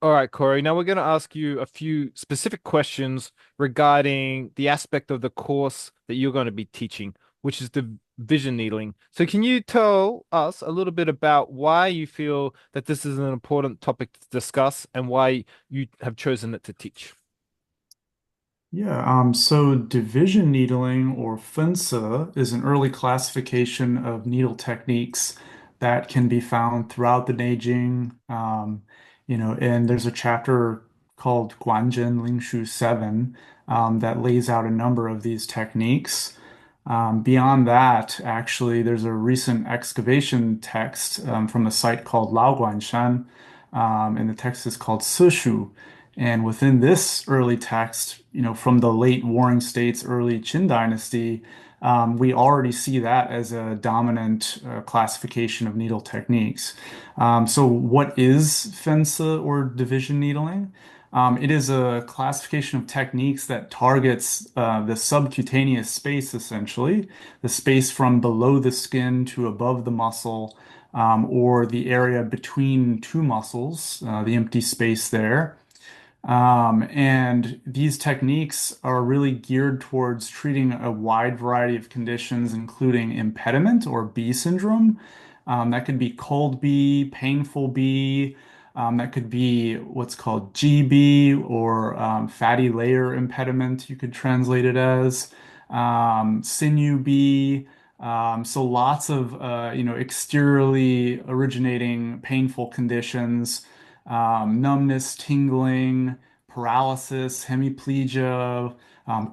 All right, Corey. Now we're going to ask you a few specific questions regarding the aspect of the course that you're going to be teaching, which is the vision needling. So, can you tell us a little bit about why you feel that this is an important topic to discuss and why you have chosen it to teach? Yeah, so division needling or funsa is an early classification of needle techniques that can be found throughout the Neijing. And there's a chapter called Guanzhen Lingshu 7 that lays out a number of these techniques. Beyond that, actually, there's a recent excavation text from a site called Laoguanshan, and the text is called Sishu. And within this early text, from the late Warring States, early Qin dynasty, we already see that as a dominant classification of needle techniques. So, what is Fensa or division needling? It is a classification of techniques that targets the subcutaneous space, essentially, the space from below the skin to above the muscle, or the area between two muscles, the empty space there. And these techniques are really geared towards treating a wide variety of conditions, including impediment or B syndrome. That could be cold B, painful B. That could be what's called GB or fatty layer impediment, you could translate it as. Sinew B. So lots of exteriorly originating painful conditions, numbness, tingling, paralysis, hemiplegia,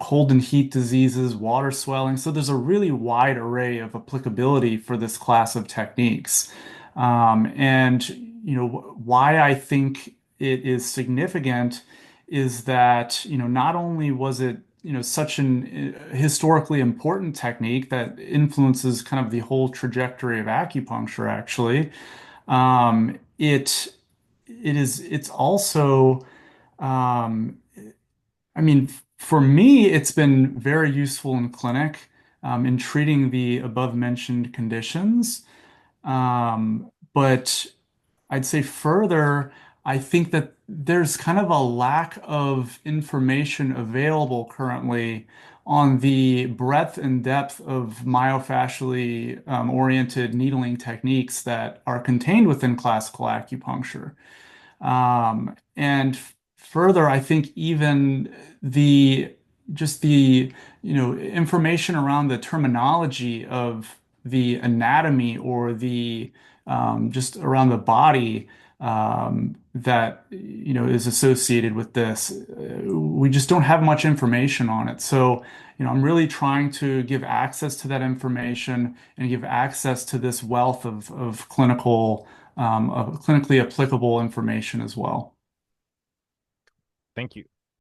cold and heat diseases, water swelling. So there's a really wide array of applicability for this class of techniques. And why I think it is significant is that not only was it such an historically important technique that influences kind of the whole trajectory of acupuncture, actually. It's also, um, I mean, for me, it's been very useful in clinic, in treating the above mentioned conditions. But I'd say further, I think that there's kind of a lack of information available currently on the breadth and depth of myofascially oriented needling techniques that are contained within classical acupuncture. And further, I think even the just the information around the terminology of the anatomy or the just around the body that is associated with this. We just don't have much information on it. So, I'm really trying to give access to that information and give access to this wealth of clinically applicable information as well. Thank you.